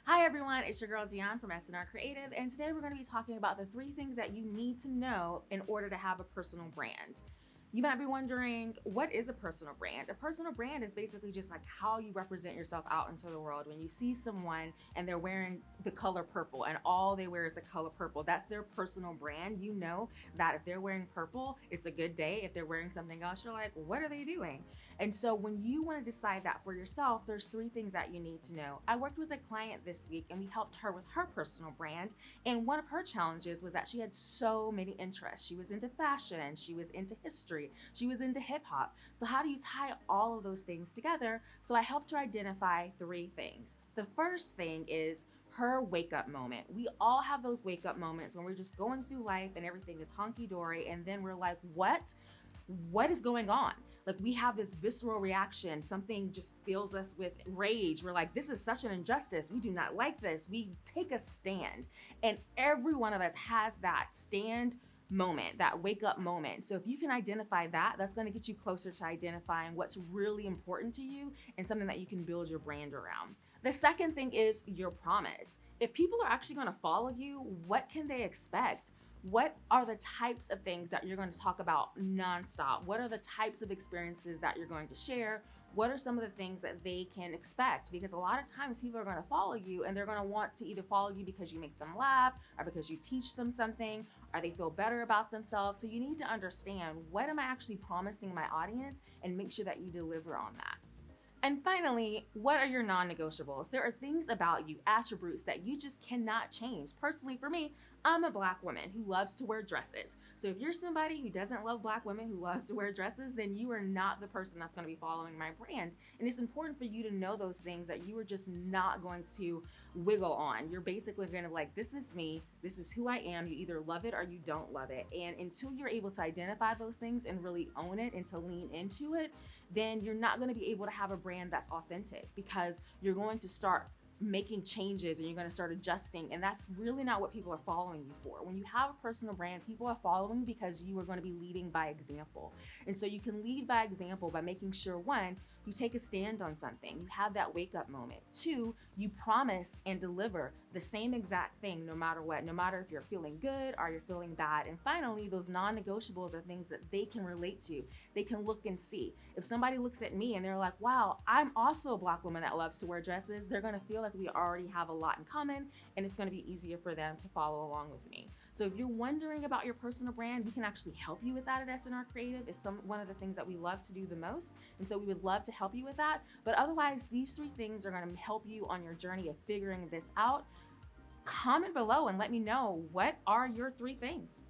Hi everyone, it's your girl Dionne from SNR Creative, and today we're going to be talking about the 3 things that you need to know in order to have a personal brand. You might be wondering, what is a personal brand? A personal brand is basically just like how you represent yourself out into the world. When you see someone and they're wearing the color purple and all they wear is the color purple, that's their personal brand. You know that if they're wearing purple, it's a good day. If they're wearing something else, you're like, what are they doing? And so when you want to decide that for yourself, there's 3 things that you need to know. I worked with a client this week and we helped her with her personal brand. And one of her challenges was that she had so many interests. She was into fashion, she was into history, she was into hip hop. So how do you tie all of those things together? So I helped her identify 3 things. The first thing is her wake up moment. We all have those wake up moments when we're just going through life and everything is honky dory. And then we're like, what is going on? Like, we have this visceral reaction. Something just fills us with rage. We're like, this is such an injustice. We do not like this. We take a stand. And every one of us has that stand moment, that wake up moment. So if you can identify that, that's going to get you closer to identifying what's really important to you and something that you can build your brand around. The second thing is your promise. If people are actually going to follow you, what can they expect? What are the types of things that you're going to talk about nonstop? What are the types of experiences that you're going to share? What are some of the things that they can expect? Because a lot of times people are going to follow you and they're going to want to either follow you because you make them laugh or because you teach them something or they feel better about themselves. So you need to understand, what am I actually promising my audience, and make sure that you deliver on that. And finally, what are your non-negotiables? There are things about you, attributes that you just cannot change. Personally, for me, I'm a Black woman who loves to wear dresses. So if you're somebody who doesn't love Black women who loves to wear dresses, then you are not the person that's going to be following my brand. And it's important for you to know those things that you are just not going to wiggle on. You're basically going to be like, this is me, this is who I am. You either love it or you don't love it. And until you're able to identify those things and really own it and to lean into it, then you're not going to be able to have a brand that's authentic, because you're going to start making changes and you're going to start adjusting, and that's really not what people are following you for. When you have a personal brand, people are following because you are going to be leading by example. And so you can lead by example by making sure, 1, you take a stand on something, you have that wake up moment. 2, you promise and deliver the same exact thing no matter what, no matter if you're feeling good or you're feeling bad. And finally, those non-negotiables are things that they can relate to. They can look and see. If somebody looks at me and they're like, wow, I'm also a Black woman that loves to wear dresses, they're going to feel like we already have a lot in common, and it's going to be easier for them to follow along with me. So if you're wondering about your personal brand, we can actually help you with that at SNR Creative. It's one of the things that we love to do the most, and so we would love to help you with that. But otherwise, these 3 things are going to help you on your journey of figuring this out. Comment below and let me know, what are your 3 things?